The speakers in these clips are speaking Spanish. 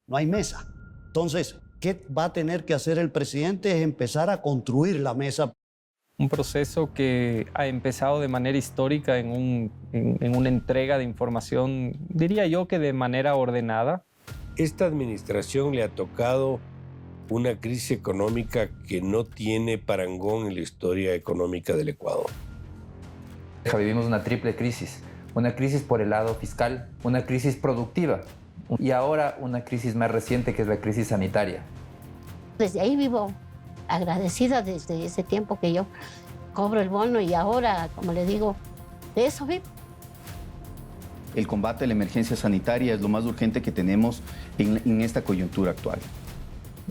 no hay mesa. Entonces, ¿qué va a tener que hacer el presidente? Es empezar a construir la mesa. Un proceso que ha empezado de manera histórica en una entrega de información, diría yo que de manera ordenada. Esta administración le ha tocado una crisis económica que no tiene parangón en la historia económica del Ecuador. Vivimos una triple crisis. Una crisis por el lado fiscal, una crisis productiva y ahora una crisis más reciente que es la crisis sanitaria. Desde ahí vivo agradecida desde ese tiempo que yo cobro el bono y ahora, como le digo, de eso vivo. El combate a la emergencia sanitaria es lo más urgente que tenemos en esta coyuntura actual.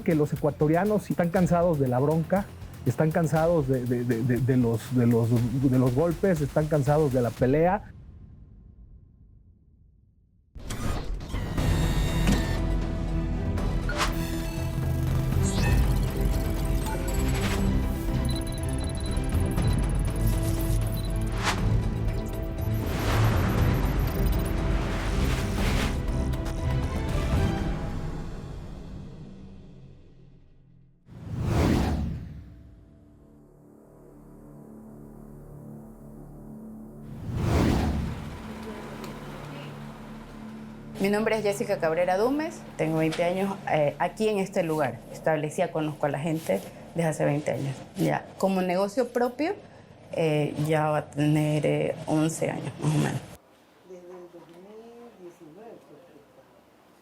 Que los ecuatorianos están cansados de la bronca, están cansados de los golpes, están cansados de la pelea. Mi nombre es Jessica Cabrera Dumes, tengo 20 años aquí en este lugar. Establecida, conozco a la gente desde hace 20 años. Ya, como negocio propio, ya va a tener 11 años más o menos. Desde el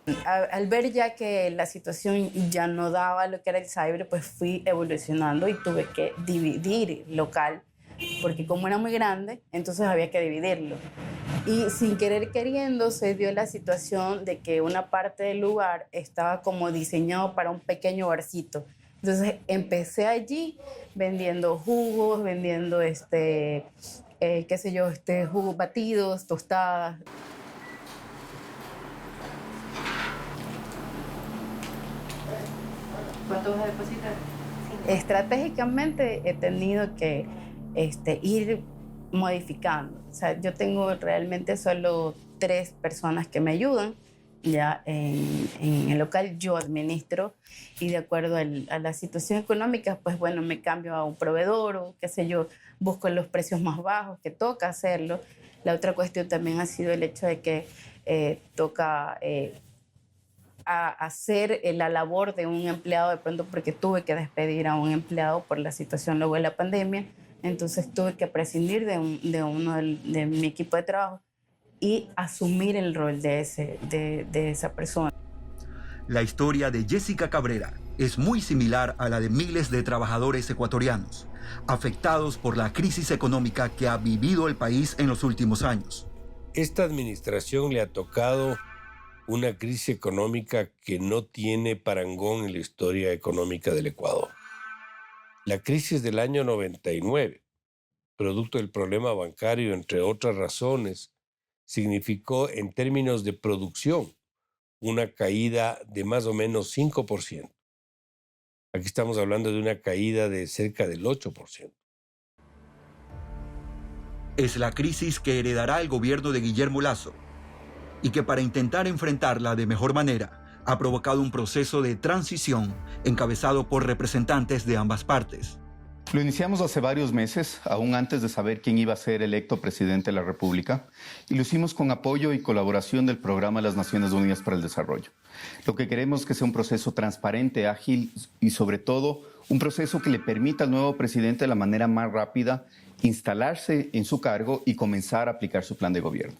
2019. Al ver ya que la situación ya no daba lo que era el cyber, pues fui evolucionando y tuve que dividir local, porque como era muy grande, entonces había que dividirlo. Y sin querer queriendo se dio la situación de que una parte del lugar estaba como diseñado para un pequeño barcito. Entonces empecé allí vendiendo jugos, vendiendo jugos batidos, tostadas. ¿Cuánto vas a depositar? Estratégicamente he tenido que ir modificando. O sea, yo tengo realmente solo 3 personas que me ayudan. Ya en el local yo administro y de acuerdo a la situación económica, pues bueno, me cambio a un proveedor o qué sé yo, busco los precios más bajos, que toca hacerlo. La otra cuestión también ha sido el hecho de que toca hacer la labor de un empleado de pronto porque tuve que despedir a un empleado por la situación luego de la pandemia. Entonces tuve que prescindir de uno de mi equipo de trabajo y asumir el rol de esa persona. La historia de Jessica Cabrera es muy similar a la de miles de trabajadores ecuatorianos, afectados por la crisis económica que ha vivido el país en los últimos años. Esta administración le ha tocado una crisis económica que no tiene parangón en la historia económica del Ecuador. La crisis del año 99, producto del problema bancario, entre otras razones, significó en términos de producción una caída de más o menos 5%. Aquí estamos hablando de una caída de cerca del 8%. Es la crisis que heredará el gobierno de Guillermo Lasso y que para intentar enfrentarla de mejor manera ha provocado un proceso de transición encabezado por representantes de ambas partes. Lo iniciamos hace varios meses, aún antes de saber quién iba a ser electo presidente de la República, y lo hicimos con apoyo y colaboración del Programa de las Naciones Unidas para el Desarrollo. Lo que queremos es que sea un proceso transparente, ágil y sobre todo un proceso que le permita al nuevo presidente de la manera más rápida instalarse en su cargo y comenzar a aplicar su plan de gobierno.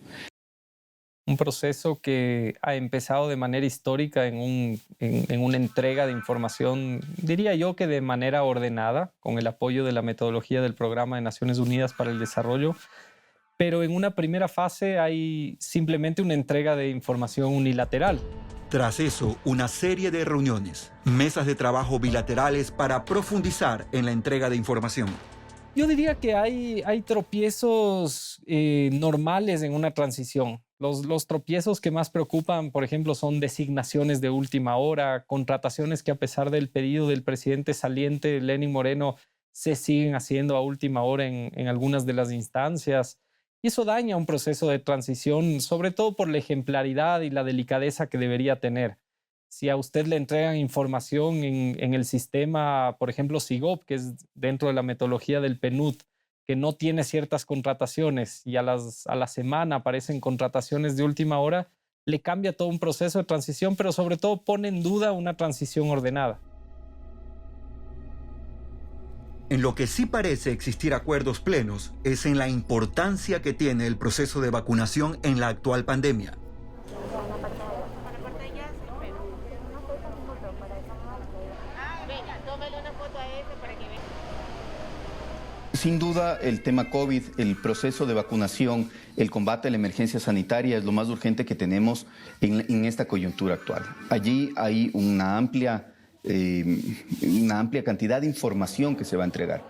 Un proceso que ha empezado de manera histórica en una entrega de información, diría yo que de manera ordenada, con el apoyo de la metodología del Programa de Naciones Unidas para el Desarrollo, pero en una primera fase hay simplemente una entrega de información unilateral. Tras eso, una serie de reuniones, mesas de trabajo bilaterales para profundizar en la entrega de información. Yo diría que hay tropiezos normales en una transición. Los tropiezos que más preocupan, por ejemplo, son designaciones de última hora, contrataciones que a pesar del pedido del presidente saliente, Lenín Moreno, se siguen haciendo a última hora en algunas de las instancias. Y eso daña un proceso de transición, sobre todo por la ejemplaridad y la delicadeza que debería tener. si a usted le entregan información en el sistema, por ejemplo, SIGOP, que es dentro de la metodología del PNUD, que no tiene ciertas contrataciones y a la semana aparecen contrataciones de última hora, le cambia todo un proceso de transición, pero sobre todo pone en duda una transición ordenada. En lo que sí parece existir acuerdos plenos es en la importancia que tiene el proceso de vacunación en la actual pandemia. Sin duda, el tema COVID, el proceso de vacunación, el combate a la emergencia sanitaria es lo más urgente que tenemos en esta coyuntura actual. Allí hay una amplia cantidad de información que se va a entregar.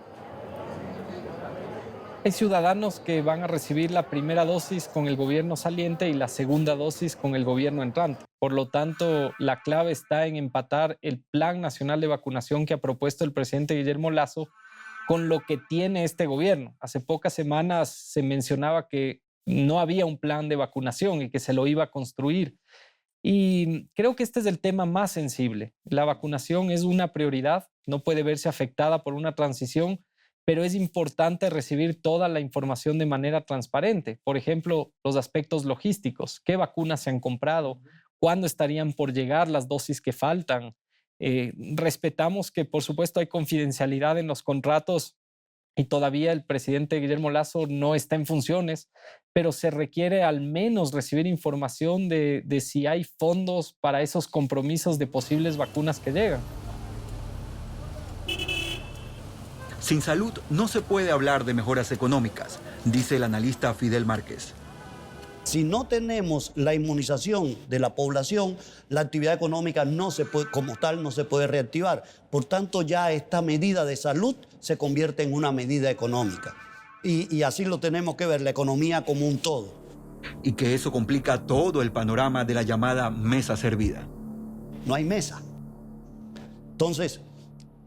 Hay ciudadanos que van a recibir la primera dosis con el gobierno saliente y la segunda dosis con el gobierno entrante. Por lo tanto, la clave está en empatar el Plan Nacional de Vacunación que ha propuesto el presidente Guillermo Lasso con lo que tiene este gobierno. Hace pocas semanas se mencionaba que no había un plan de vacunación y que se lo iba a construir. Y creo que este es el tema más sensible. La vacunación es una prioridad, no puede verse afectada por una transición, pero es importante recibir toda la información de manera transparente. Por ejemplo, los aspectos logísticos, qué vacunas se han comprado, cuándo estarían por llegar las dosis que faltan. Respetamos que, por supuesto, hay confidencialidad en los contratos y todavía el presidente Guillermo Lasso no está en funciones, pero se requiere al menos recibir información de si hay fondos para esos compromisos de posibles vacunas que llegan. Sin salud no se puede hablar de mejoras económicas, dice el analista Fidel Márquez. Si no tenemos la inmunización de la población, la actividad económica como tal no se puede reactivar. Por tanto, ya esta medida de salud se convierte en una medida económica. Y así lo tenemos que ver, la economía como un todo. Y que eso complica todo el panorama de la llamada mesa servida. No hay mesa. Entonces,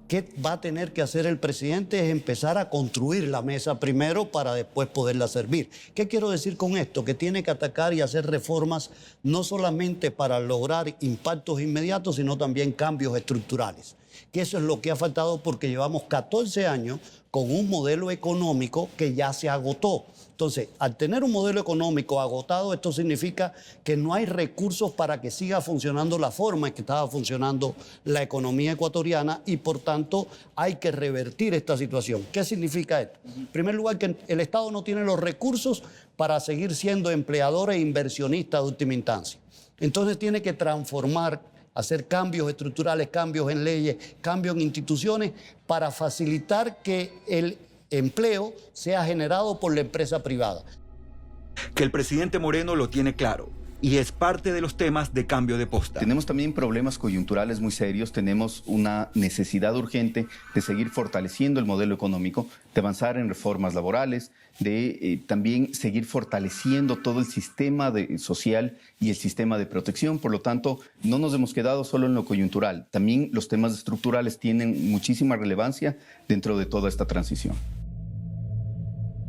¿qué va a tener que hacer el presidente? Es empezar a construir la mesa primero para después poderla servir. ¿Qué quiero decir con esto? Que tiene que atacar y hacer reformas no solamente para lograr impactos inmediatos, sino también cambios estructurales. Que eso es lo que ha faltado porque llevamos 14 años con un modelo económico que ya se agotó. Entonces, al tener un modelo económico agotado, esto significa que no hay recursos para que siga funcionando la forma en que estaba funcionando la economía ecuatoriana y, por tanto, hay que revertir esta situación. ¿Qué significa esto? En primer lugar, que el Estado no tiene los recursos para seguir siendo empleador e inversionista de última instancia. Entonces, tiene que transformar, hacer cambios estructurales, cambios en leyes, cambios en instituciones para facilitar que el empleo sea generado por la empresa privada. Que el presidente Moreno lo tiene claro y es parte de los temas de cambio de posta. Tenemos también problemas coyunturales muy serios, tenemos una necesidad urgente de seguir fortaleciendo el modelo económico, de avanzar en reformas laborales, de también seguir fortaleciendo todo el sistema social y el sistema de protección. Por lo tanto, no nos hemos quedado solo en lo coyuntural. También los temas estructurales tienen muchísima relevancia dentro de toda esta transición.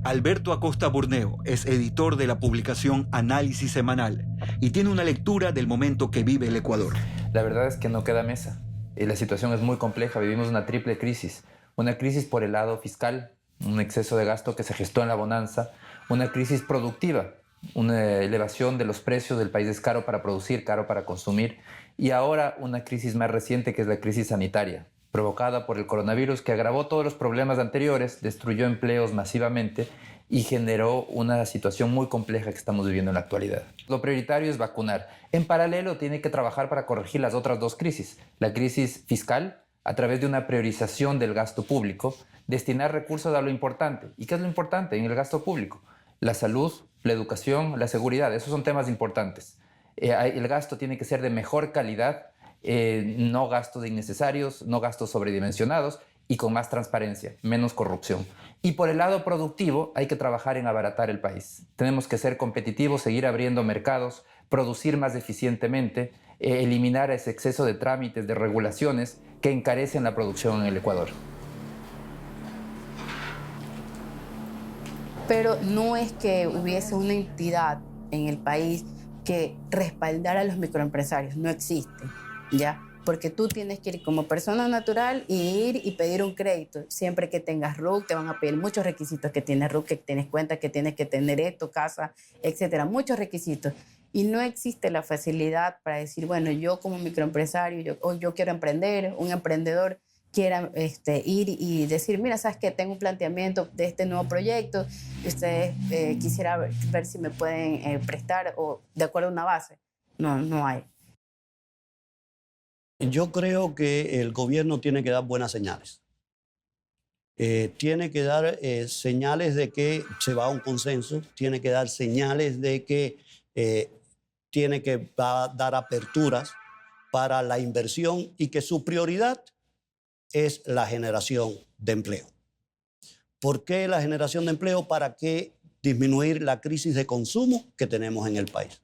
Alberto Acosta Burneo es editor de la publicación Análisis Semanal y tiene una lectura del momento que vive el Ecuador. La verdad es que no queda mesa. La situación es muy compleja, vivimos una triple crisis. Una crisis por el lado fiscal, un exceso de gasto que se gestó en la bonanza, una crisis productiva, una elevación de los precios del país, es caro para producir, caro para consumir, y ahora una crisis más reciente que es la crisis sanitaria, provocada por el coronavirus que agravó todos los problemas anteriores, destruyó empleos masivamente y generó una situación muy compleja que estamos viviendo en la actualidad. Lo prioritario es vacunar. En paralelo tiene que trabajar para corregir las otras dos crisis. La crisis fiscal, a través de una priorización del gasto público, destinar recursos a lo importante. ¿Y qué es lo importante en el gasto público? La salud, la educación, la seguridad. Esos son temas importantes. El gasto tiene que ser de mejor calidad, no gastos innecesarios, no gastos sobredimensionados y con más transparencia, menos corrupción. Y por el lado productivo hay que trabajar en abaratar el país. Tenemos que ser competitivos, seguir abriendo mercados, producir más eficientemente, eliminar ese exceso de trámites, de regulaciones que encarecen la producción en el Ecuador. Pero no es que hubiese una entidad en el país que respaldara a los microempresarios, no existe. ¿ya? Porque tú tienes que ir como persona natural y ir y pedir un crédito. Siempre que tengas RUC, te van a pedir muchos requisitos, que tienes RUC, que tienes cuenta, que tienes que tener esto, casa, etcétera, muchos requisitos. Y no existe la facilidad para decir, bueno, yo como microempresario, yo quiero emprender, un emprendedor quiera ir y decir, mira, ¿sabes qué? Tengo un planteamiento de este nuevo proyecto, y ustedes quisiera ver si me pueden prestar o de acuerdo a una base. No, no hay. Yo creo que el gobierno tiene que dar buenas señales. Tiene que dar señales de que se va a un consenso, tiene que dar señales de que tiene que dar aperturas para la inversión y que su prioridad es la generación de empleo. ¿Por qué la generación de empleo? ¿Para qué disminuir la crisis de consumo que tenemos en el país?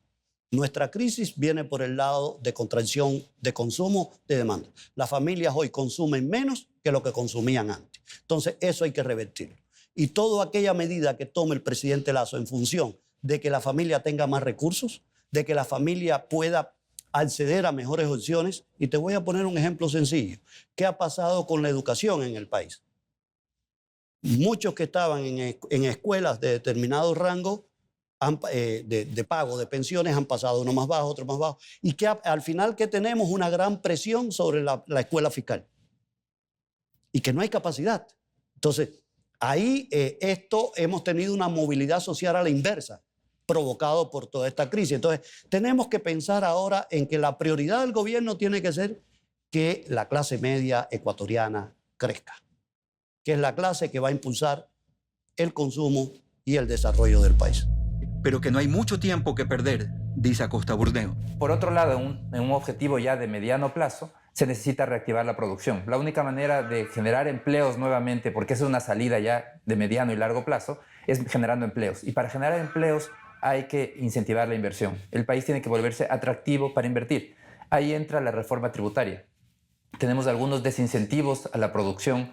Nuestra crisis viene por el lado de contracción de consumo, de demanda. Las familias hoy consumen menos que lo que consumían antes. Entonces, eso hay que revertirlo. Y toda aquella medida que tome el presidente Lasso en función de que la familia tenga más recursos, de que la familia pueda acceder a mejores opciones. Y te voy a poner un ejemplo sencillo. ¿Qué ha pasado con la educación en el país? Muchos que estaban en escuelas de determinado rango de pago de pensiones han pasado uno más bajo, otro más bajo. Y que al final que tenemos una gran presión sobre la escuela fiscal. Y que no hay capacidad. Entonces, ahí hemos tenido una movilidad social a la inversa, provocado por toda esta crisis. Entonces, tenemos que pensar ahora en que la prioridad del gobierno tiene que ser que la clase media ecuatoriana crezca, que es la clase que va a impulsar el consumo y el desarrollo del país. Pero que no hay mucho tiempo que perder, dice Acosta Burdeo. Por otro lado, en un objetivo ya de mediano plazo, se necesita reactivar la producción. La única manera de generar empleos nuevamente, porque esa es una salida ya de mediano y largo plazo, es generando empleos. Y para generar empleos hay que incentivar la inversión. El país tiene que volverse atractivo para invertir. Ahí entra la reforma tributaria. Tenemos algunos desincentivos a la producción.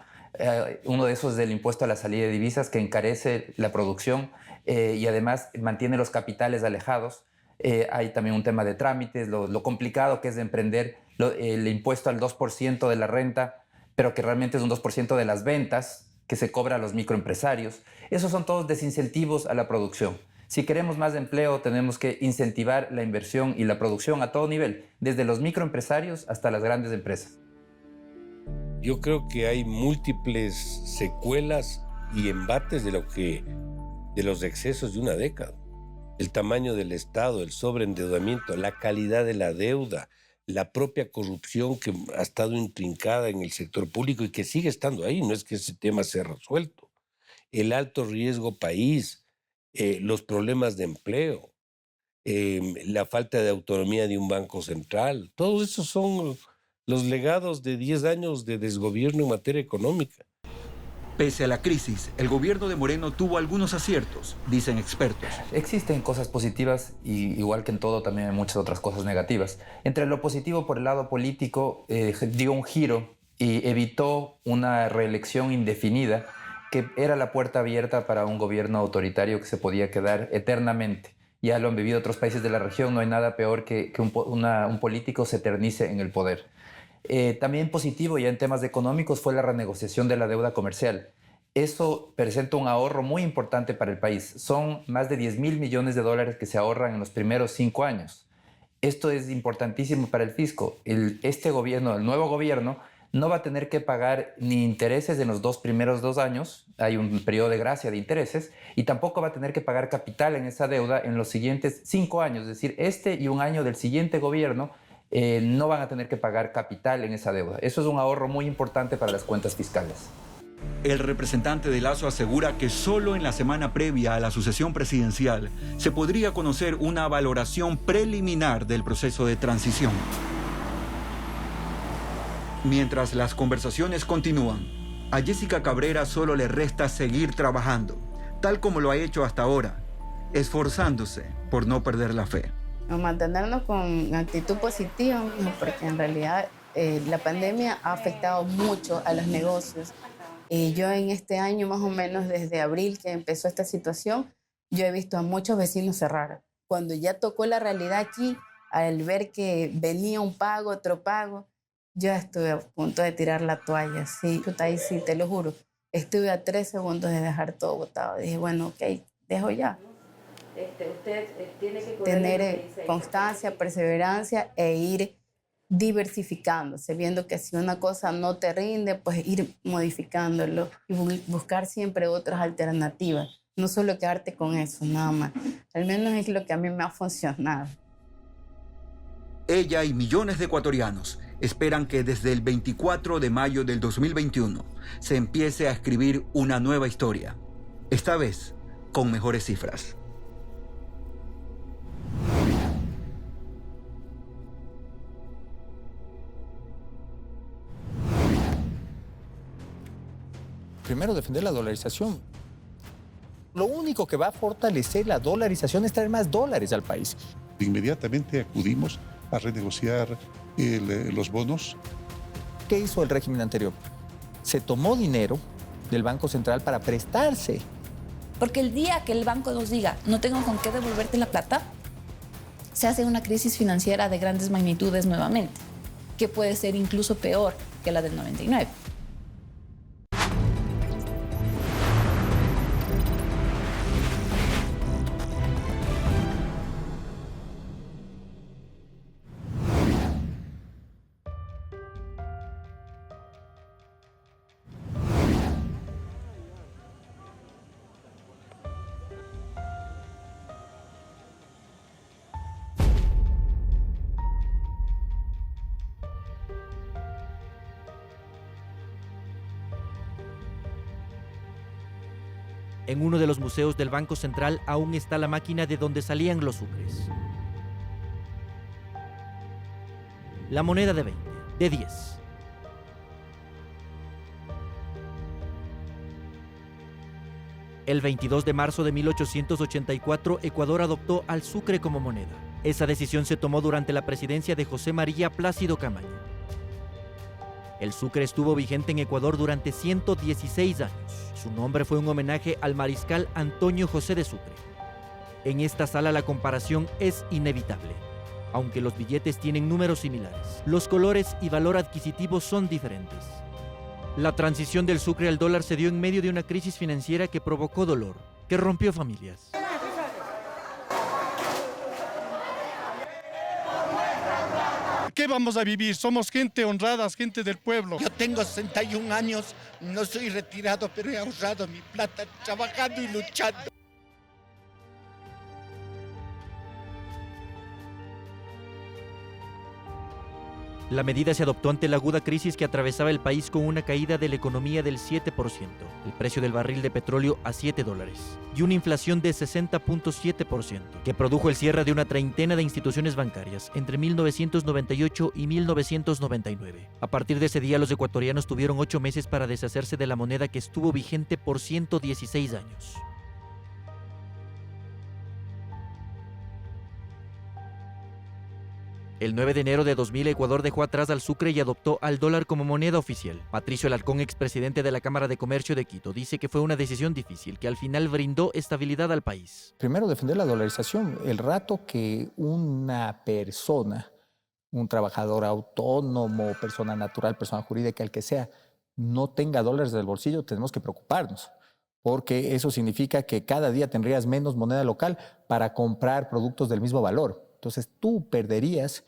Uno de esos es el impuesto a la salida de divisas, que encarece la producción y además mantiene los capitales alejados. Hay también un tema de trámites, lo complicado que es de emprender, el impuesto al 2% de la renta, pero que realmente es un 2% de las ventas que se cobra a los microempresarios. Esos son todos desincentivos a la producción. Si queremos más empleo, tenemos que incentivar la inversión y la producción a todo nivel, desde los microempresarios hasta las grandes empresas. Yo creo que hay múltiples secuelas y embates de los excesos de una década. El tamaño del Estado, el sobreendeudamiento, la calidad de la deuda, la propia corrupción que ha estado intrincada en el sector público y que sigue estando ahí, no es que ese tema sea resuelto. El alto riesgo país, los problemas de empleo, la falta de autonomía de un banco central, todos esos son los legados de 10 años de desgobierno en materia económica. Pese a la crisis, el gobierno de Moreno tuvo algunos aciertos, dicen expertos. Existen cosas positivas y igual que en todo también hay muchas otras cosas negativas. Entre lo positivo por el lado político, dio un giro y evitó una reelección indefinida que era la puerta abierta para un gobierno autoritario que se podía quedar eternamente. Ya lo han vivido otros países de la región, no hay nada peor que un político se eternice en el poder. También positivo ya en temas económicos fue la renegociación de la deuda comercial. Eso presenta un ahorro muy importante para el país. Son más de 10.000 millones de dólares que se ahorran en los primeros 5 años. Esto es importantísimo para el fisco. Este gobierno, el nuevo gobierno, no va a tener que pagar ni intereses en los primeros 2 años, hay un periodo de gracia de intereses, y tampoco va a tener que pagar capital en esa deuda en los siguientes 5 años, es decir, este y un año del siguiente gobierno no van a tener que pagar capital en esa deuda. Eso es un ahorro muy importante para las cuentas fiscales. El representante de Lasso asegura que solo en la semana previa a la sucesión presidencial se podría conocer una valoración preliminar del proceso de transición. Mientras las conversaciones continúan, a Jessica Cabrera solo le resta seguir trabajando, tal como lo ha hecho hasta ahora, esforzándose por no perder la fe. Mantenernos con actitud positiva, porque en realidad la pandemia ha afectado mucho a los negocios. Yo en este año, más o menos desde abril que empezó esta situación, yo he visto a muchos vecinos cerrar. Cuando ya tocó la realidad aquí, al ver que venía un pago, otro pago, yo estuve a punto de tirar la toalla. Sí, puta, ahí sí, te lo juro. Estuve a 3 segundos de dejar todo botado. Dije, bueno, ok, dejo ya. Usted tiene que tener constancia, perseverancia e ir diversificándose, viendo que si una cosa no te rinde, pues ir modificándolo y buscar siempre otras alternativas. No solo quedarte con eso, nada más. Al menos es lo que a mí me ha funcionado. Ella y millones de ecuatorianos esperan que desde el 24 de mayo del 2021 se empiece a escribir una nueva historia, esta vez con mejores cifras. Primero, defender la dolarización. Lo único que va a fortalecer la dolarización es traer más dólares al país. Inmediatamente acudimos a renegociar los bonos. ¿Qué hizo el régimen anterior? Se tomó dinero del Banco Central para prestarse. Porque el día que el banco nos diga, no tengo con qué devolverte la plata, se hace una crisis financiera de grandes magnitudes nuevamente, que puede ser incluso peor que la del 99. En uno de los museos del Banco Central aún está la máquina de donde salían los sucres. La moneda de 20, de 10. El 22 de marzo de 1884, Ecuador adoptó al sucre como moneda. Esa decisión se tomó durante la presidencia de José María Plácido Camaño. El sucre estuvo vigente en Ecuador durante 116 años. Su nombre fue un homenaje al mariscal Antonio José de Sucre. En esta sala la comparación es inevitable. Aunque los billetes tienen números similares, los colores y valor adquisitivo son diferentes. La transición del sucre al dólar se dio en medio de una crisis financiera que provocó dolor, que rompió familias. ¿Qué vamos a vivir? Somos gente honrada, gente del pueblo. Yo tengo 61 años, no soy retirado, pero he ahorrado mi plata trabajando y luchando. La medida se adoptó ante la aguda crisis que atravesaba el país con una caída de la economía del 7%, el precio del barril de petróleo a $7 y una inflación de 60.7%, que produjo el cierre de una treintena de instituciones bancarias entre 1998 y 1999. A partir de ese día, los ecuatorianos tuvieron 8 meses para deshacerse de la moneda que estuvo vigente por 116 años. El 9 de enero de 2000, Ecuador dejó atrás al sucre y adoptó al dólar como moneda oficial. Patricio Alarcón, expresidente de la Cámara de Comercio de Quito, dice que fue una decisión difícil, que al final brindó estabilidad al país. Primero, defender la dolarización. El rato que una persona, un trabajador autónomo, persona natural, persona jurídica, el que sea, no tenga dólares del bolsillo, tenemos que preocuparnos. Porque eso significa que cada día tendrías menos moneda local para comprar productos del mismo valor. Entonces tú perderías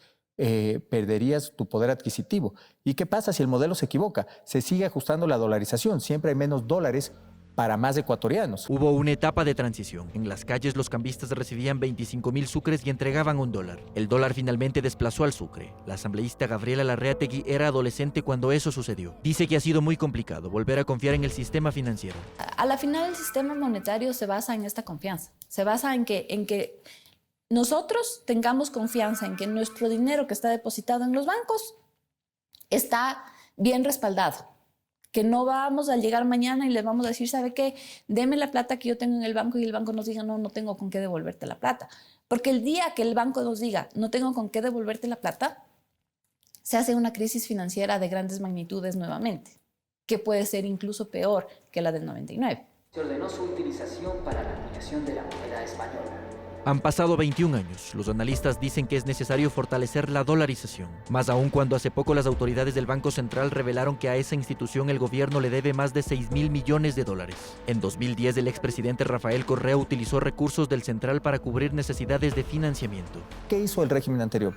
tu poder adquisitivo. ¿Y qué pasa si el modelo se equivoca? Se sigue ajustando la dolarización. Siempre hay menos dólares para más ecuatorianos. Hubo una etapa de transición. En las calles los cambistas recibían 25.000 sucres y entregaban $1. El dólar finalmente desplazó al sucre. La asambleísta Gabriela Larreategui era adolescente cuando eso sucedió. Dice que ha sido muy complicado volver a confiar en el sistema financiero. A la final el sistema monetario se basa en esta confianza. Se basa en que nosotros tengamos confianza en que nuestro dinero que está depositado en los bancos está bien respaldado. Que no vamos a llegar mañana y le vamos a decir, ¿sabe qué? Deme la plata que yo tengo en el banco y el banco nos diga, no, no tengo con qué devolverte la plata. Porque el día que el banco nos diga, no tengo con qué devolverte la plata, se hace una crisis financiera de grandes magnitudes nuevamente, que puede ser incluso peor que la del 99. Se ordenó su utilización para la aplicación de la moneda española. Han pasado 21 años. Los analistas dicen que es necesario fortalecer la dolarización. Más aún cuando hace poco las autoridades del Banco Central revelaron que a esa institución el gobierno le debe más de 6.000 millones de dólares. En 2010, el expresidente Rafael Correa utilizó recursos del Central para cubrir necesidades de financiamiento. ¿Qué hizo el régimen anterior?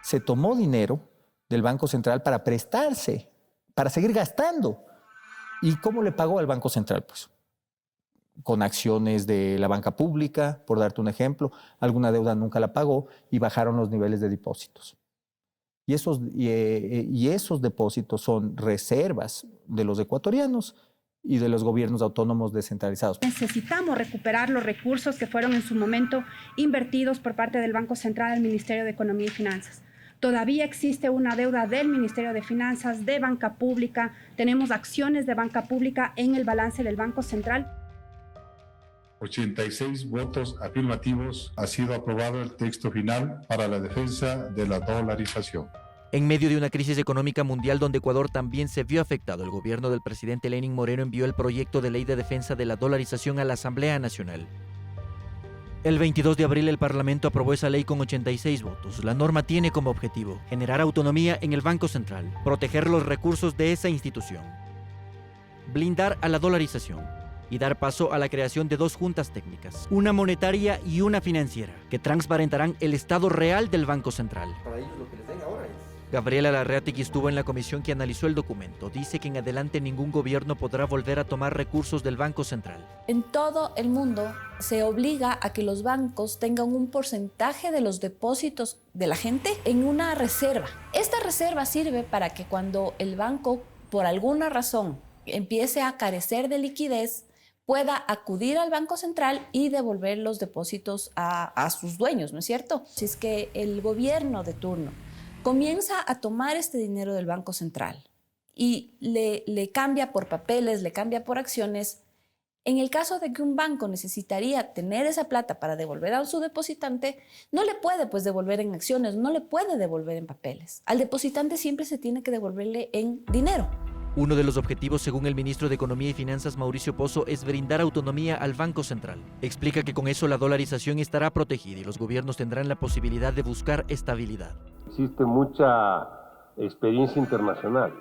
Se tomó dinero del Banco Central para prestarse, para seguir gastando. ¿Y cómo le pagó al Banco Central? Pues con acciones de la banca pública, por darte un ejemplo. Alguna deuda nunca la pagó y bajaron los niveles de depósitos. Y esos depósitos son reservas de los ecuatorianos y de los gobiernos autónomos descentralizados. Necesitamos recuperar los recursos que fueron en su momento invertidos por parte del Banco Central al Ministerio de Economía y Finanzas. Todavía existe una deuda del Ministerio de Finanzas, de banca pública. Tenemos acciones de banca pública en el balance del Banco Central. 86 votos afirmativos, ha sido aprobado el texto final para la defensa de la dolarización. En medio de una crisis económica mundial donde Ecuador también se vio afectado, el gobierno del presidente Lenín Moreno envió el proyecto de ley de defensa de la dolarización a la Asamblea Nacional. El 22 de abril el Parlamento aprobó esa ley con 86 votos. La norma tiene como objetivo generar autonomía en el Banco Central, proteger los recursos de esa institución, blindar a la dolarización y dar paso a la creación de dos juntas técnicas, una monetaria y una financiera, que transparentarán el estado real del Banco Central. Para ellos lo que les den ahora es... Gabriela Larrategui estuvo en la comisión que analizó el documento. Dice que en adelante ningún gobierno podrá volver a tomar recursos del Banco Central. En todo el mundo se obliga a que los bancos tengan un porcentaje de los depósitos de la gente en una reserva. Esta reserva sirve para que cuando el banco, por alguna razón, empiece a carecer de liquidez, pueda acudir al Banco Central y devolver los depósitos a sus dueños, ¿no es cierto? Si es que el gobierno de turno comienza a tomar este dinero del Banco Central y le cambia por papeles, le cambia por acciones, en el caso de que un banco necesitaría tener esa plata para devolver a su depositante, no le puede pues devolver en acciones, no le puede devolver en papeles. Al depositante siempre se tiene que devolverle en dinero. Uno de los objetivos, según el ministro de Economía y Finanzas, Mauricio Pozo, es brindar autonomía al Banco Central. Explica que con eso la dolarización estará protegida y los gobiernos tendrán la posibilidad de buscar estabilidad. Existe mucha experiencia internacional.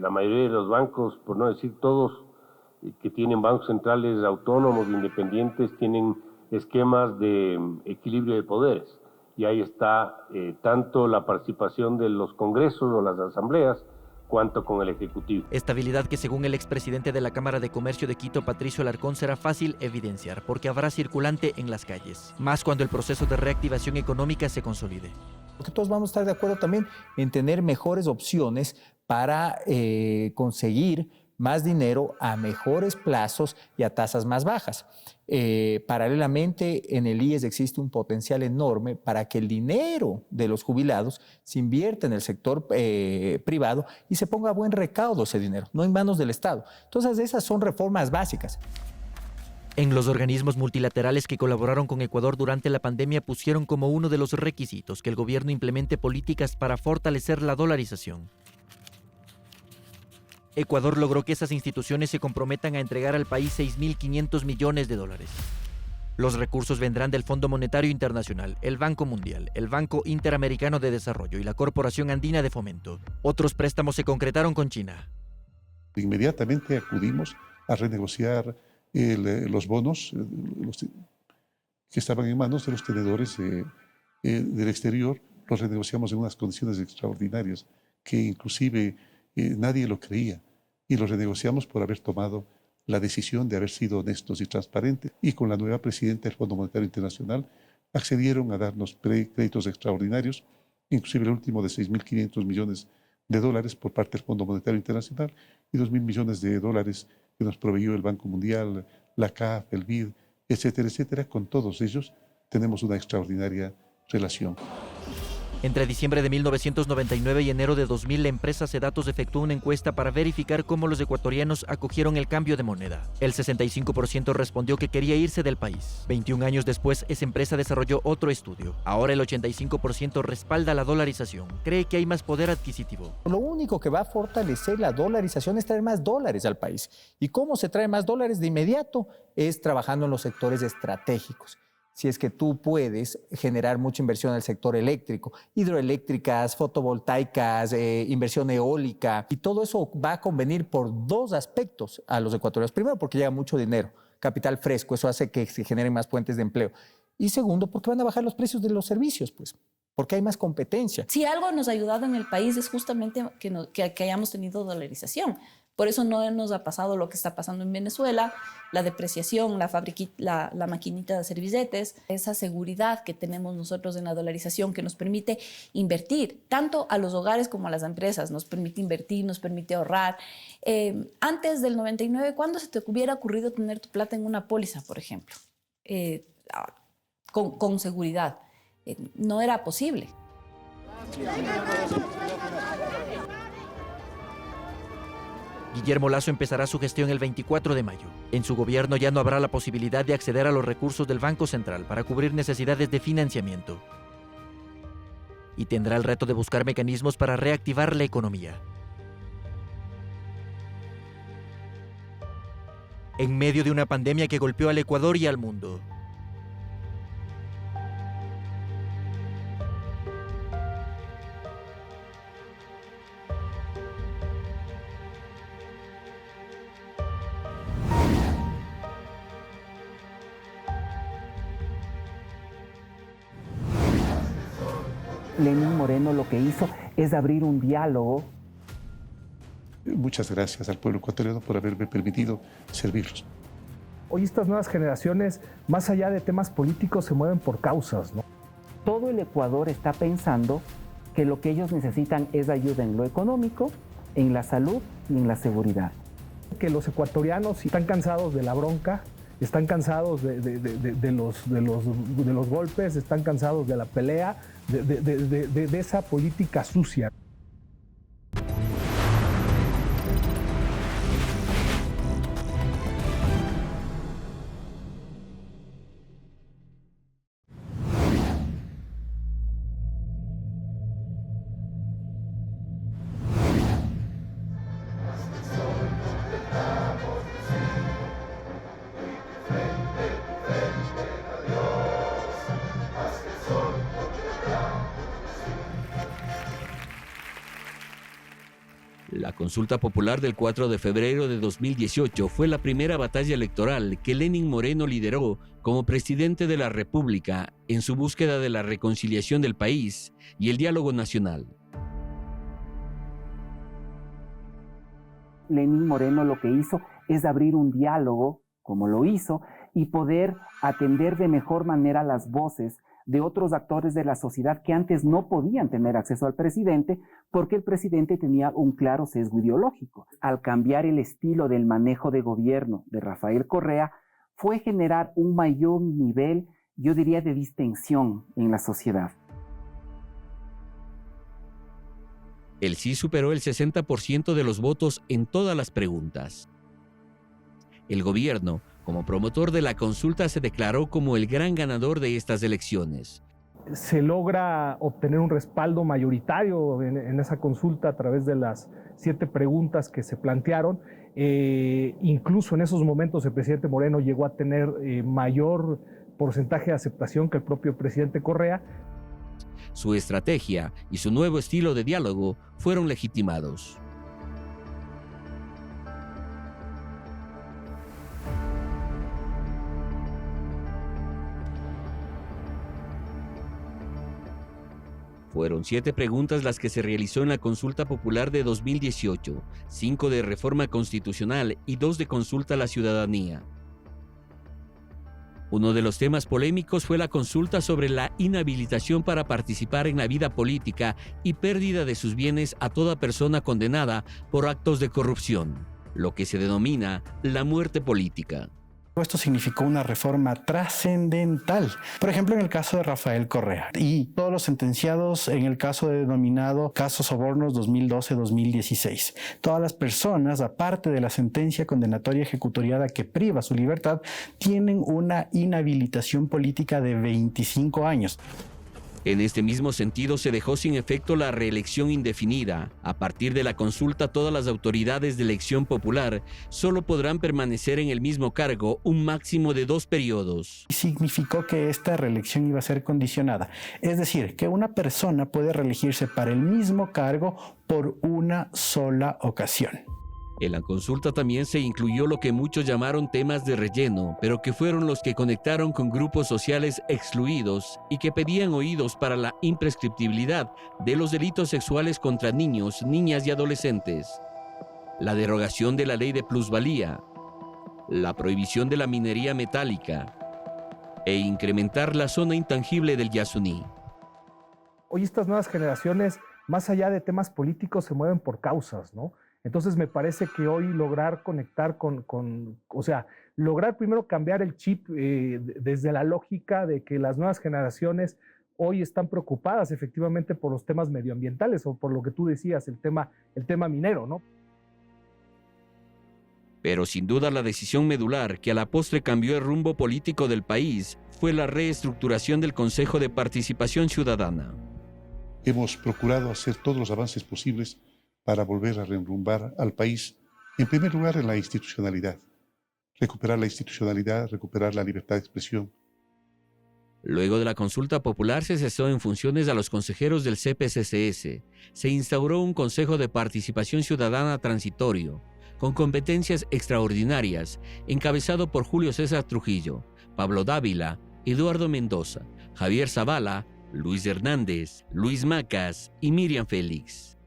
La mayoría de los bancos, por no decir todos, que tienen bancos centrales autónomos, independientes, tienen esquemas de equilibrio de poderes. Y ahí está tanto la participación de los congresos o las asambleas, cuanto con el Ejecutivo. Estabilidad que, según el expresidente de la Cámara de Comercio de Quito, Patricio Alarcón, será fácil evidenciar porque habrá circulante en las calles, más cuando el proceso de reactivación económica se consolide. Porque todos vamos a estar de acuerdo también en tener mejores opciones para conseguir más dinero a mejores plazos y a tasas más bajas. Paralelamente, en el IES existe un potencial enorme para que el dinero de los jubilados se invierta en el sector privado y se ponga a buen recaudo ese dinero, no en manos del Estado. Entonces, esas son reformas básicas. En los organismos multilaterales que colaboraron con Ecuador durante la pandemia pusieron como uno de los requisitos que el gobierno implemente políticas para fortalecer la dolarización. Ecuador logró que esas instituciones se comprometan a entregar al país 6.500 millones de dólares. Los recursos vendrán del Fondo Monetario Internacional, el Banco Mundial, el Banco Interamericano de Desarrollo y la Corporación Andina de Fomento. Otros préstamos se concretaron con China. Inmediatamente acudimos a renegociar los bonos que estaban en manos de los tenedores del exterior. Los renegociamos en unas condiciones extraordinarias que inclusive nadie lo creía, y lo renegociamos por haber tomado la decisión de haber sido honestos y transparentes, y con la nueva presidenta del Fondo Monetario Internacional accedieron a darnos créditos extraordinarios, inclusive el último de 6.500 millones de dólares por parte del Fondo Monetario Internacional y 2.000 millones de dólares que nos proveyó el Banco Mundial, la CAF, el BID, etcétera, etcétera. Con todos ellos tenemos una extraordinaria relación. Entre diciembre de 1999 y enero de 2000, la empresa Cedatos efectuó una encuesta para verificar cómo los ecuatorianos acogieron el cambio de moneda. El 65% respondió que quería irse del país. 21 años después, esa empresa desarrolló otro estudio. Ahora el 85% respalda la dolarización. Cree que hay más poder adquisitivo. Lo único que va a fortalecer la dolarización es traer más dólares al país. ¿Y cómo se trae más dólares de inmediato? Es trabajando en los sectores estratégicos. si es que tú puedes generar mucha inversión en el sector eléctrico, hidroeléctricas, fotovoltaicas, inversión eólica, y todo eso va a convenir por dos aspectos a los ecuatorianos. Primero, porque llega mucho dinero, capital fresco, eso hace que se generen más fuentes de empleo. Y segundo, porque van a bajar los precios de los servicios, pues, porque hay más competencia. Si algo nos ha ayudado en el país es justamente que hayamos tenido dolarización. Por eso no nos ha pasado lo que está pasando en Venezuela, la depreciación, la maquinita de servicetes, esa seguridad que tenemos nosotros en la dolarización que nos permite invertir, tanto a los hogares como a las empresas, nos permite invertir, nos permite ahorrar. Antes del 99, ¿cuándo se te hubiera ocurrido tener tu plata en una póliza, por ejemplo? Con seguridad. No era posible. Guillermo Lasso empezará su gestión el 24 de mayo. En su gobierno ya no habrá la posibilidad de acceder a los recursos del Banco Central para cubrir necesidades de financiamiento. Y tendrá el reto de buscar mecanismos para reactivar la economía. En medio de una pandemia que golpeó al Ecuador y al mundo. Lenín Moreno lo que hizo es abrir un diálogo. Muchas gracias al pueblo ecuatoriano por haberme permitido servirlos. Hoy estas nuevas generaciones, más allá de temas políticos, se mueven por causas, ¿no? Todo el Ecuador está pensando que lo que ellos necesitan es ayuda en lo económico, en la salud y en la seguridad. Que los ecuatorianos están cansados de la bronca, están cansados de los golpes, están cansados de la pelea, de esa política sucia. La consulta popular del 4 de febrero de 2018 fue la primera batalla electoral que Lenín Moreno lideró como presidente de la República en su búsqueda de la reconciliación del país y el diálogo nacional. Lenín Moreno lo que hizo es abrir un diálogo, como lo hizo, y poder atender de mejor manera las voces de otros actores de la sociedad que antes no podían tener acceso al presidente porque el presidente tenía un claro sesgo ideológico. Al cambiar el estilo del manejo de gobierno de Rafael Correa, fue generar un mayor nivel, yo diría, de distensión en la sociedad. El sí superó el 60% de los votos en todas las preguntas. El gobierno, como promotor de la consulta, se declaró como el gran ganador de estas elecciones. Se logra obtener un respaldo mayoritario en esa consulta a través de las 7 preguntas que se plantearon. Incluso en esos momentos el presidente Moreno llegó a tener mayor porcentaje de aceptación que el propio presidente Correa. Su estrategia y su nuevo estilo de diálogo fueron legitimados. Fueron 7 preguntas las que se realizó en la consulta popular de 2018, 5 de reforma constitucional y 2 de consulta a la ciudadanía. Uno de los temas polémicos fue la consulta sobre la inhabilitación para participar en la vida política y pérdida de sus bienes a toda persona condenada por actos de corrupción, lo que se denomina la muerte política. Esto significó una reforma trascendental. Por ejemplo, en el caso de Rafael Correa y todos los sentenciados en el caso denominado caso Sobornos 2012-2016. Todas las personas, aparte de la sentencia condenatoria ejecutoriada que priva su libertad, tienen una inhabilitación política de 25 años. En este mismo sentido, se dejó sin efecto la reelección indefinida. A partir de la consulta, todas las autoridades de elección popular solo podrán permanecer en el mismo cargo un máximo de 2 periodos. Significó que esta reelección iba a ser condicionada. Es decir, que una persona puede reelegirse para el mismo cargo por una sola ocasión. En la consulta también se incluyó lo que muchos llamaron temas de relleno, pero que fueron los que conectaron con grupos sociales excluidos y que pedían oídos para la imprescriptibilidad de los delitos sexuales contra niños, niñas y adolescentes, la derogación de la ley de plusvalía, la prohibición de la minería metálica e incrementar la zona intangible del Yasuní. Hoy estas nuevas generaciones, más allá de temas políticos, se mueven por causas, ¿no? Entonces me parece que hoy lograr conectar lograr primero cambiar el chip desde la lógica de que las nuevas generaciones hoy están preocupadas efectivamente por los temas medioambientales o por lo que tú decías, el tema minero, ¿no? Pero sin duda la decisión medular que a la postre cambió el rumbo político del país fue la reestructuración del Consejo de Participación Ciudadana. Hemos procurado hacer todos los avances posibles para volver a reenrumbar al país, en primer lugar en la institucionalidad. Recuperar la institucionalidad, recuperar la libertad de expresión. Luego de la consulta popular se cesó en funciones a los consejeros del CPCCS. Se instauró un Consejo de Participación Ciudadana transitorio, con competencias extraordinarias, encabezado por Julio César Trujillo, Pablo Dávila, Eduardo Mendoza, Javier Zavala, Luis Hernández, Luis Macas y Miriam Félix.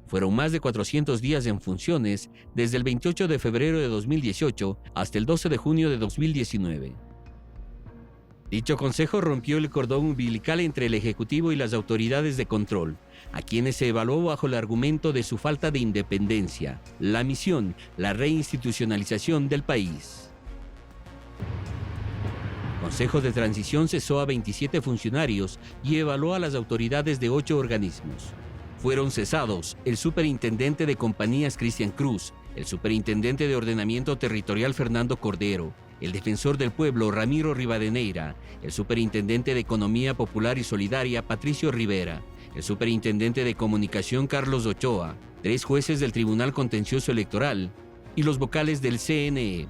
Fueron más de 400 días en funciones desde el 28 de febrero de 2018 hasta el 12 de junio de 2019. Dicho consejo rompió el cordón umbilical entre el Ejecutivo y las autoridades de control, a quienes se evaluó bajo el argumento de su falta de independencia, la misión, la reinstitucionalización del país. El Consejo de Transición cesó a 27 funcionarios y evaluó a las autoridades de 8 organismos. Fueron cesados el superintendente de compañías Cristian Cruz, el superintendente de ordenamiento territorial Fernando Cordero, el defensor del pueblo Ramiro Rivadeneira, el superintendente de economía popular y solidaria Patricio Rivera, el superintendente de comunicación Carlos Ochoa, 3 jueces del Tribunal Contencioso Electoral y los vocales del CNE.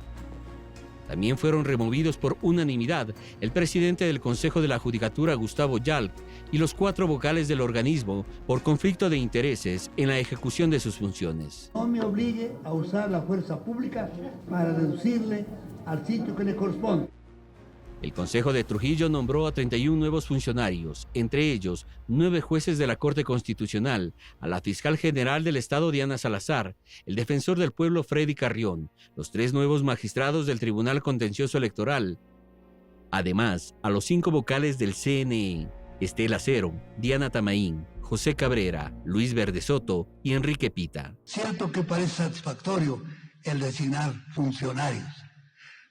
También fueron removidos por unanimidad el presidente del Consejo de la Judicatura, Gustavo Yalc, y los 4 vocales del organismo por conflicto de intereses en la ejecución de sus funciones. No me obligue a usar la fuerza pública para reducirle al sitio que le corresponde. El Consejo de Trujillo nombró a 31 nuevos funcionarios, entre ellos 9 jueces de la Corte Constitucional, a la fiscal general del Estado Diana Salazar, el defensor del pueblo Freddy Carrión, los 3 nuevos magistrados del Tribunal Contencioso Electoral, además a los 5 vocales del CNE, Estela Cero, Diana Tamaín, José Cabrera, Luis Verde Soto y Enrique Pita. Cierto que parece satisfactorio el designar funcionarios,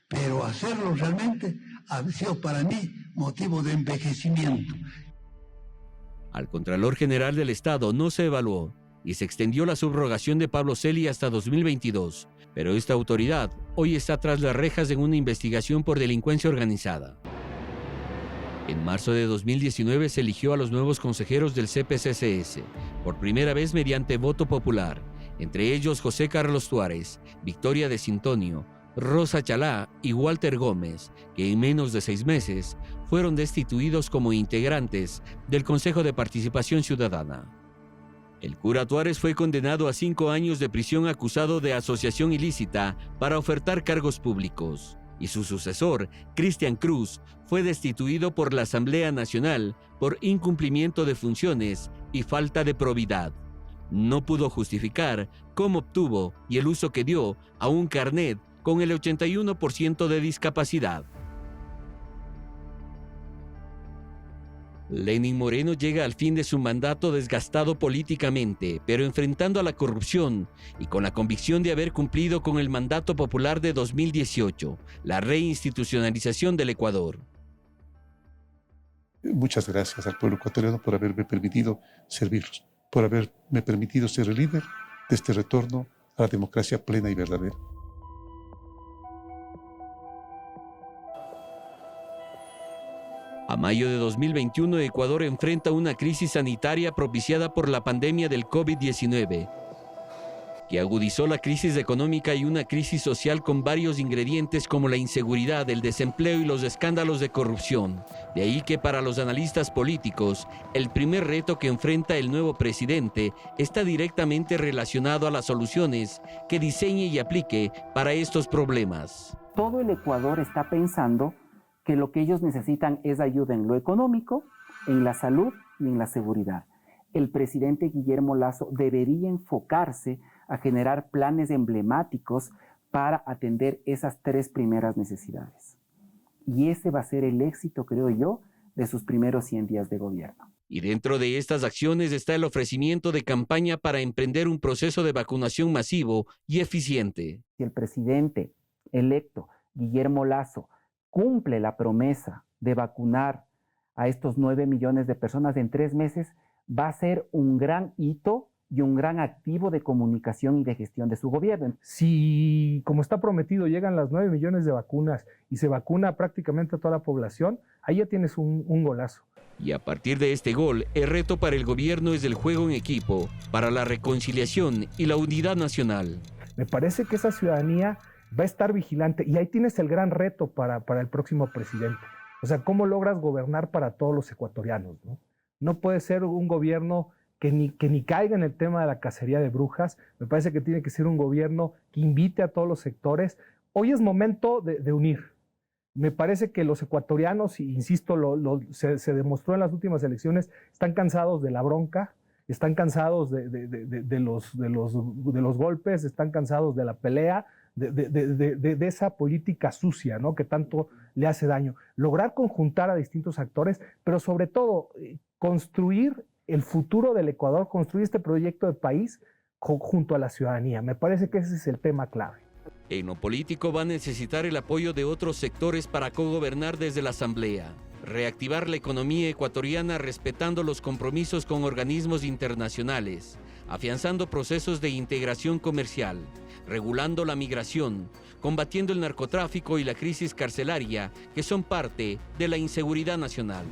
pero hacerlo realmente ha sido para mí motivo de envejecimiento. Al Contralor General del Estado no se evaluó y se extendió la subrogación de Pablo Celi hasta 2022, pero esta autoridad hoy está tras las rejas en una investigación por delincuencia organizada. En marzo de 2019 se eligió a los nuevos consejeros del CPCCS, por primera vez mediante voto popular, entre ellos José Carlos Tuárez, Victoria de Sintonio, Rosa Chalá y Walter Gómez, que en menos de 6 meses fueron destituidos como integrantes del Consejo de Participación Ciudadana. El cura Tuárez fue condenado a 5 años de prisión acusado de asociación ilícita para ofertar cargos públicos, y su sucesor, Cristian Cruz, fue destituido por la Asamblea Nacional por incumplimiento de funciones y falta de probidad. No pudo justificar cómo obtuvo y el uso que dio a un carnet con el 81% de discapacidad. Lenín Moreno llega al fin de su mandato desgastado políticamente, pero enfrentando a la corrupción y con la convicción de haber cumplido con el mandato popular de 2018, la reinstitucionalización del Ecuador. Muchas gracias al pueblo ecuatoriano por haberme permitido servirlos, por haberme permitido ser el líder de este retorno a la democracia plena y verdadera. A mayo de 2021, Ecuador enfrenta una crisis sanitaria propiciada por la pandemia del COVID-19, que agudizó la crisis económica y una crisis social con varios ingredientes como la inseguridad, el desempleo y los escándalos de corrupción. De ahí que para los analistas políticos, el primer reto que enfrenta el nuevo presidente está directamente relacionado a las soluciones que diseñe y aplique para estos problemas. Todo el Ecuador está pensando que lo que ellos necesitan es ayuda en lo económico, en la salud y en la seguridad. El presidente Guillermo Lasso debería enfocarse a generar planes emblemáticos para atender esas tres primeras necesidades. Y ese va a ser el éxito, creo yo, de sus primeros 100 días de gobierno. Y dentro de estas acciones está el ofrecimiento de campaña para emprender un proceso de vacunación masivo y eficiente. Si el presidente electo, Guillermo Lasso, cumple la promesa de vacunar a estos 9 millones de personas en 3 meses, va a ser un gran hito y un gran activo de comunicación y de gestión de su gobierno. Si, como está prometido, llegan las 9 millones de vacunas y se vacuna prácticamente a toda la población, ahí ya tienes un golazo. Y a partir de este gol, el reto para el gobierno es el juego en equipo, para la reconciliación y la unidad nacional. Me parece que esa ciudadanía va a estar vigilante y ahí tienes el gran reto para el próximo presidente. O sea, ¿cómo logras gobernar para todos los ecuatorianos, ¿no? No puede ser un gobierno que ni caiga en el tema de la cacería de brujas. Me parece que tiene que ser un gobierno que invite a todos los sectores. Hoy es momento de unir. Me parece que los ecuatorianos, y insisto, se demostró en las últimas elecciones, están cansados de la bronca, están cansados de los golpes, están cansados de la pelea, de esa política sucia, ¿no?, que tanto le hace daño. Lograr conjuntar a distintos actores, pero sobre todo construir el futuro del Ecuador, construir este proyecto de país junto a la ciudadanía. Me parece que ese es el tema clave. En lo político va a necesitar el apoyo de otros sectores para cogobernar desde la Asamblea. Reactivar la economía ecuatoriana respetando los compromisos con organismos internacionales, afianzando procesos de integración comercial, regulando la migración, combatiendo el narcotráfico y la crisis carcelaria, que son parte de la inseguridad nacional.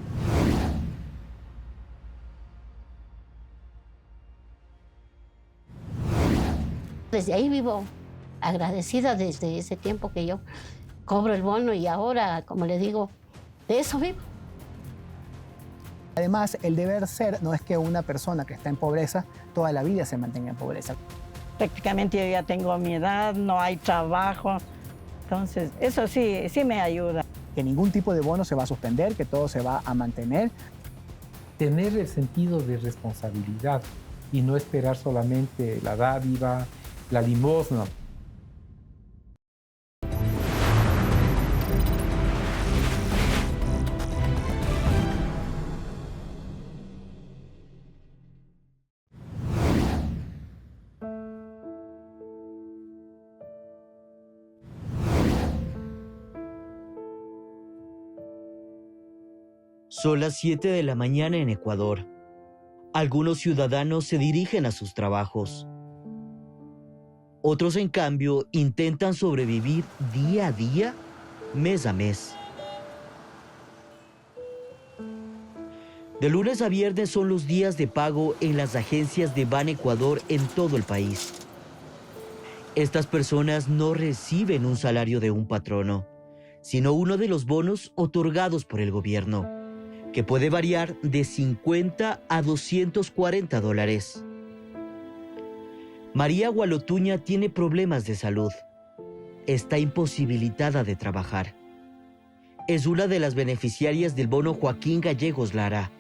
Desde ahí vivo agradecida desde ese tiempo que yo cobro el bono y ahora, como le digo, de eso vivo. Además, el deber ser no es que una persona que está en pobreza toda la vida se mantenga en pobreza. Prácticamente yo ya tengo mi edad, no hay trabajo, entonces eso sí me ayuda. Que ningún tipo de bono se va a suspender, que todo se va a mantener. Tener el sentido de responsabilidad y no esperar solamente la dádiva, la limosna. Son las 7 de la mañana en Ecuador. Algunos ciudadanos se dirigen a sus trabajos. Otros, en cambio, intentan sobrevivir día a día, mes a mes. De lunes a viernes son los días de pago en las agencias de Banecuador en todo el país. Estas personas no reciben un salario de un patrono, sino uno de los bonos otorgados por el gobierno, que puede variar de 50 a 240 dólares. María Gualotuña tiene problemas de salud. Está imposibilitada de trabajar. Es una de las beneficiarias del bono Joaquín Gallegos Lara.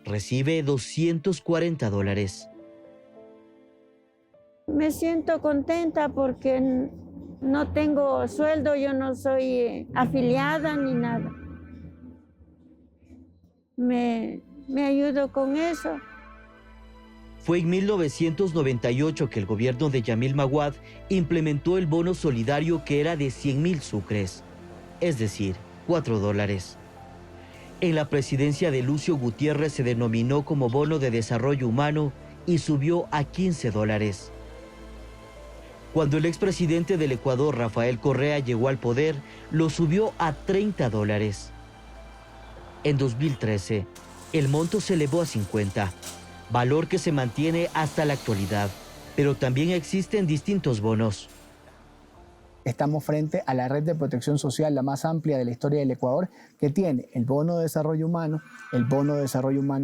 Recibe 240 dólares. Me siento contenta porque no tengo sueldo, yo no soy afiliada ni nada. Me ayudo con eso. Fue en 1998 que el gobierno de Yamil Maguad implementó el bono solidario, que era de 100.000 sucres, es decir, 4 dólares. En la presidencia de Lucio Gutiérrez se denominó como bono de desarrollo humano y subió a 15 dólares. Cuando el expresidente del Ecuador, Rafael Correa, llegó al poder, lo subió a 30 dólares. En 2013, el monto se elevó a 50, valor que se mantiene hasta la actualidad, pero también existen distintos bonos. Estamos frente a la red de protección social la más amplia de la historia del Ecuador, que tiene el bono de desarrollo humano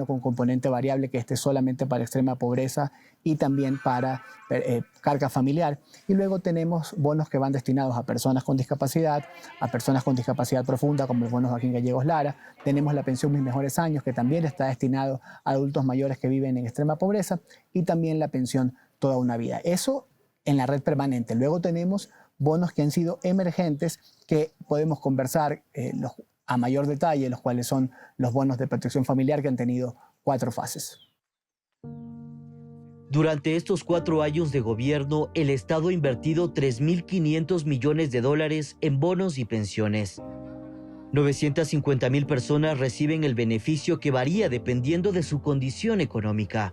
con componente variable, que este es solamente para extrema pobreza y también para carga familiar. Y luego tenemos bonos que van destinados a personas con discapacidad profunda, como el bono Joaquín Gallegos Lara. Tenemos la pensión Mis Mejores Años, que también está destinado a adultos mayores que viven en extrema pobreza, y también la pensión Toda una Vida. Eso en la red permanente. Luego tenemos bonos que han sido emergentes, que podemos conversar a mayor detalle, los cuales son los bonos de protección familiar, que han tenido 4 fases. Durante estos 4 años de gobierno, el Estado ha invertido $3.500 millones en bonos y pensiones. 950,000 personas reciben el beneficio, que varía dependiendo de su condición económica.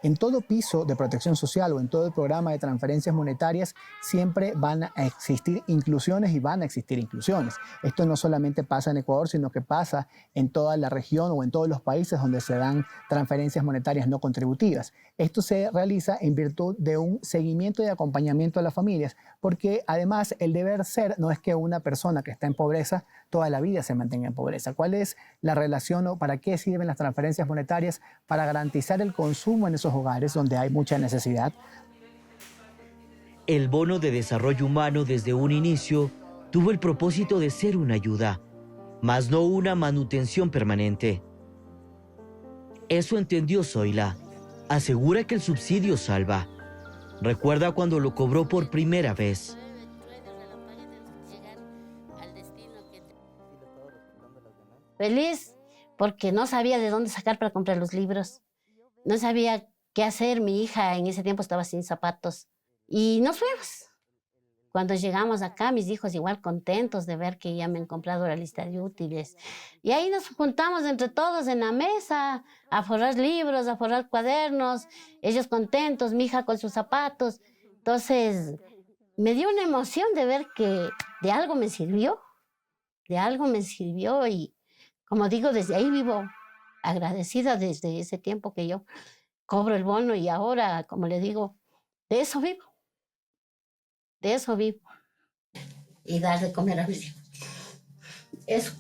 En todo piso de protección social o en todo el programa de transferencias monetarias siempre van a existir inclusiones y van a existir inclusiones. Esto no solamente pasa en Ecuador, sino que pasa en toda la región o en todos los países donde se dan transferencias monetarias no contributivas. Esto se realiza en virtud de un seguimiento y acompañamiento a las familias, porque además el deber ser no es que una persona que está en pobreza toda la vida se mantenga en pobreza. ¿Cuál es la relación o para qué sirven las transferencias monetarias? Para garantizar el consumo en esos hogares donde hay mucha necesidad. El bono de desarrollo humano desde un inicio tuvo el propósito de ser una ayuda, mas no una manutención permanente. Eso entendió Zoila. Asegura que el subsidio salva. Recuerda cuando lo cobró por primera vez. Feliz porque no sabía de dónde sacar para comprar los libros. No sabía qué hacer. Mi hija en ese tiempo estaba sin zapatos. Y nos fuimos. Cuando llegamos acá, mis hijos igual contentos de ver que ya me han comprado la lista de útiles. Y ahí nos juntamos entre todos en la mesa a forrar libros, a forrar cuadernos. Ellos contentos, mi hija con sus zapatos. Entonces, me dio una emoción de ver que de algo me sirvió. De algo me sirvió y, como digo, desde ahí vivo agradecida desde ese tiempo que yo cobro el bono y ahora, como le digo, de eso vivo. De eso vivo. Y dar de comer a mis hijos. Eso.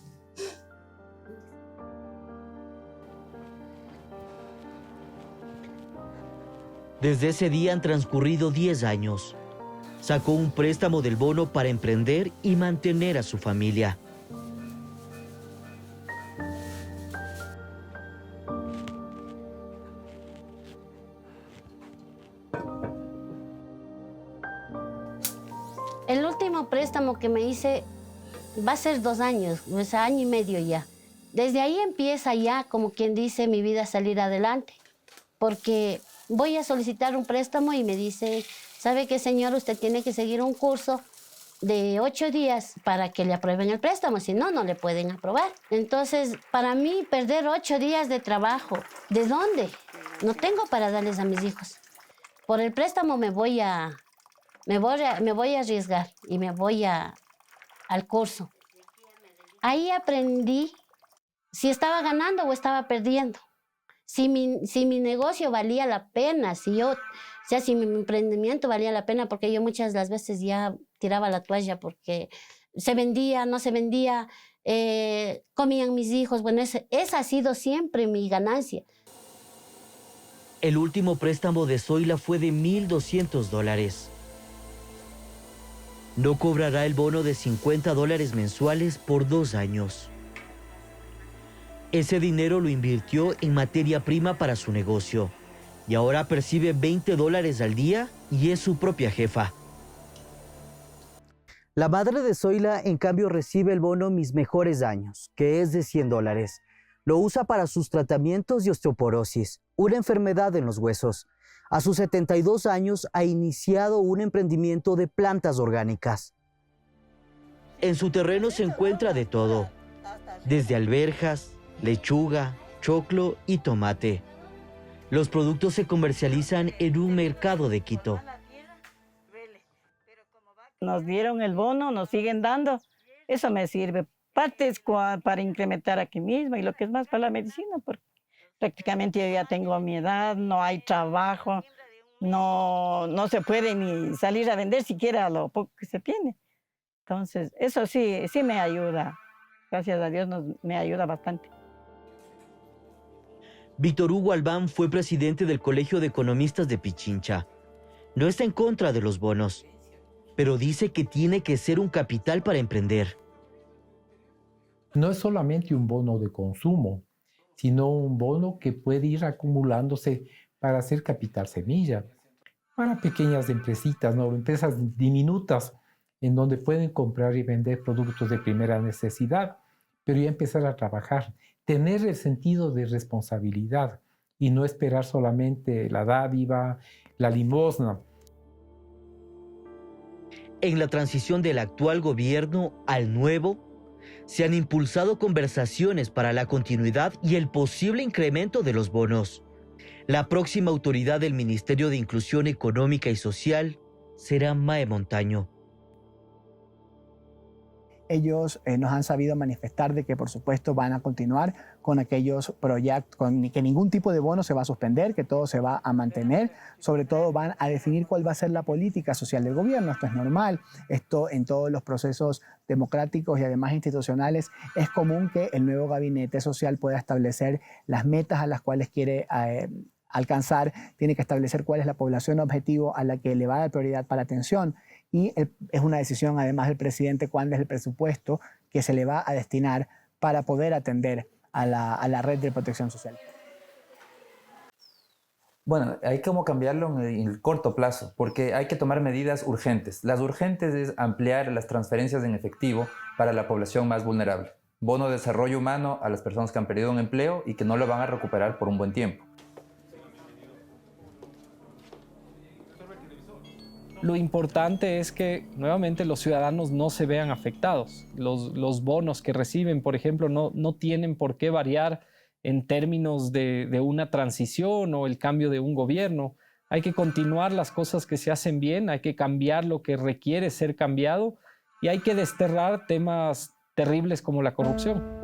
Desde ese día han transcurrido 10 años. Sacó un préstamo del bono para emprender y mantener a su familia. El último préstamo que me hice va a ser 2 años, o sea, 1 año y medio ya. Desde ahí empieza ya, como quien dice, mi vida a salir adelante. Porque voy a solicitar un préstamo y me dice, ¿sabe qué, señor? Usted tiene que seguir un curso de 8 días para que le aprueben el préstamo, si no, no le pueden aprobar. Entonces, para mí, perder 8 días de trabajo, ¿de dónde? No tengo para darles a mis hijos. Por el préstamo me voy a arriesgar y me voy al curso. Ahí aprendí si estaba ganando o estaba perdiendo. Si mi negocio valía la pena, si mi emprendimiento valía la pena, porque yo muchas de las veces ya tiraba la toalla porque se vendía, no se vendía, comían mis hijos. Bueno, esa ha sido siempre mi ganancia. El último préstamo de Zoila fue de $1,200. No cobrará el bono de $50 mensuales por 2 años. Ese dinero lo invirtió en materia prima para su negocio y ahora percibe $20 al día y es su propia jefa. La madre de Zoila, en cambio, recibe el bono Mis Mejores Años, que es de $100. Lo usa para sus tratamientos de osteoporosis, una enfermedad en los huesos. A sus 72 años ha iniciado un emprendimiento de plantas orgánicas. En su terreno se encuentra de todo, desde alberjas, lechuga, choclo y tomate. Los productos se comercializan en un mercado de Quito. Nos dieron el bono, nos siguen dando. Eso me sirve Parte es para incrementar aquí mismo y lo que es más para la medicina, porque prácticamente yo ya tengo mi edad, no hay trabajo, no se puede ni salir a vender siquiera lo poco que se tiene. Entonces, eso sí me ayuda. Gracias a Dios me ayuda bastante. Víctor Hugo Albán fue presidente del Colegio de Economistas de Pichincha. No está en contra de los bonos, pero dice que tiene que ser un capital para emprender. No es solamente un bono de consumo, sino un bono que puede ir acumulándose para hacer capital semilla, para pequeñas empresitas, ¿no? Empresas diminutas, en donde pueden comprar y vender productos de primera necesidad, pero ya empezar a trabajar, tener el sentido de responsabilidad y no esperar solamente la dádiva, la limosna. En la transición del actual gobierno al nuevo, se han impulsado conversaciones para la continuidad y el posible incremento de los bonos. La próxima autoridad del Ministerio de Inclusión Económica y Social será Mae Montaño. Ellos nos han sabido manifestar de que, por supuesto, van a continuar con aquellos proyectos, que ningún tipo de bono se va a suspender, que todo se va a mantener. Sobre todo van a definir cuál va a ser la política social del gobierno. Esto es normal. Esto en todos los procesos democráticos y además institucionales es común que el nuevo gabinete social pueda establecer las metas a las cuales quiere alcanzar. Tiene que establecer cuál es la población objetivo a la que le va a dar prioridad para atención. Y es una decisión, además, del presidente cuál es el presupuesto que se le va a destinar para poder atender a la red de protección social. Bueno, hay como cambiarlo en el corto plazo, porque hay que tomar medidas urgentes. Las urgentes es ampliar las transferencias en efectivo para la población más vulnerable. Bono de desarrollo humano a las personas que han perdido un empleo y que no lo van a recuperar por un buen tiempo. Lo importante es que nuevamente los ciudadanos no se vean afectados. Los bonos que reciben, por ejemplo, no tienen por qué variar en términos de una transición o el cambio de un gobierno. Hay que continuar las cosas que se hacen bien, hay que cambiar lo que requiere ser cambiado y hay que desterrar temas terribles como la corrupción.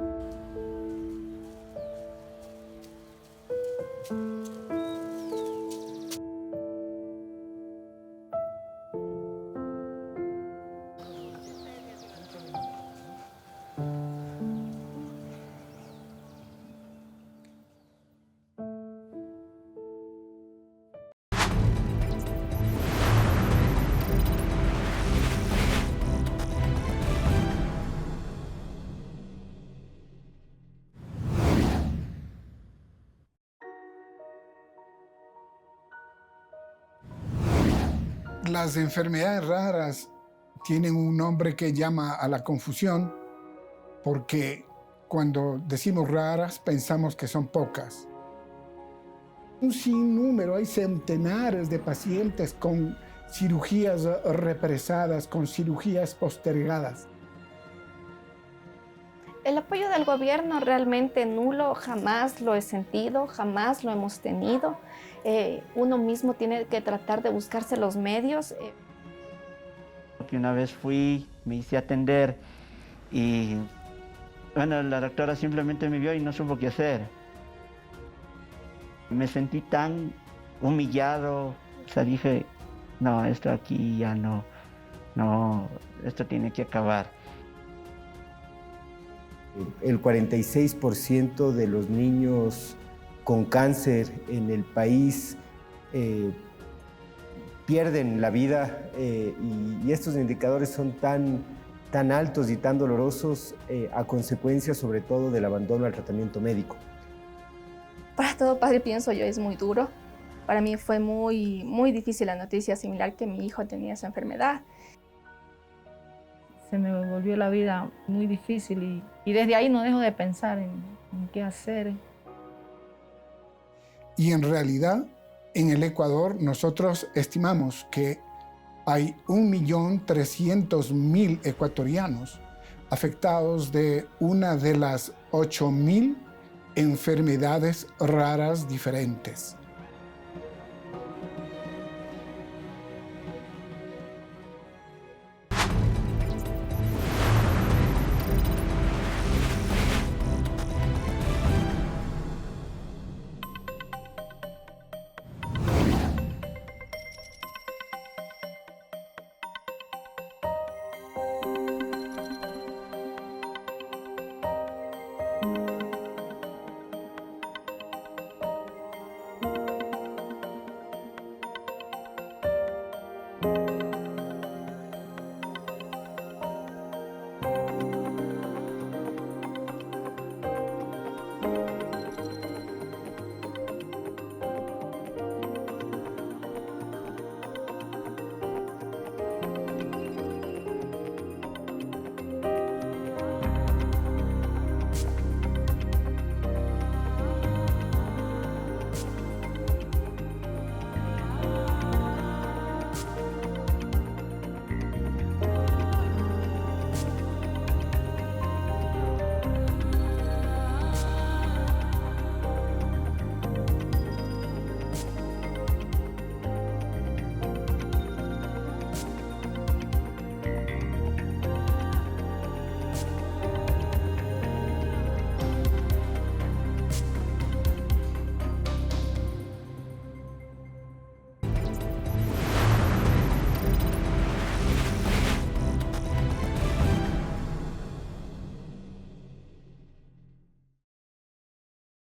Las enfermedades raras tienen un nombre que llama a la confusión porque cuando decimos raras pensamos que son pocas. Un sinnúmero, hay centenares de pacientes con cirugías represadas, con cirugías postergadas. El apoyo del gobierno realmente nulo, jamás lo he sentido, jamás lo hemos tenido. Uno mismo tiene que tratar de buscarse los medios. Una vez fui, me hice atender y bueno, la doctora simplemente me vio y no supo qué hacer. Me sentí tan humillado, o sea, dije, no, esto aquí ya no, esto tiene que acabar. El 46% de los niños con cáncer en el país pierden la vida y estos indicadores son tan altos y tan dolorosos a consecuencia sobre todo del abandono al tratamiento médico. Para todo padre, pienso yo, es muy duro. Para mí fue muy difícil la noticia similar que mi hijo tenía esa enfermedad. Se me volvió la vida muy difícil y desde ahí no dejo de pensar en qué hacer. Y en realidad, en el Ecuador, nosotros estimamos que hay 1.300.000 ecuatorianos afectados de una de las 8.000 enfermedades raras diferentes. Thank you.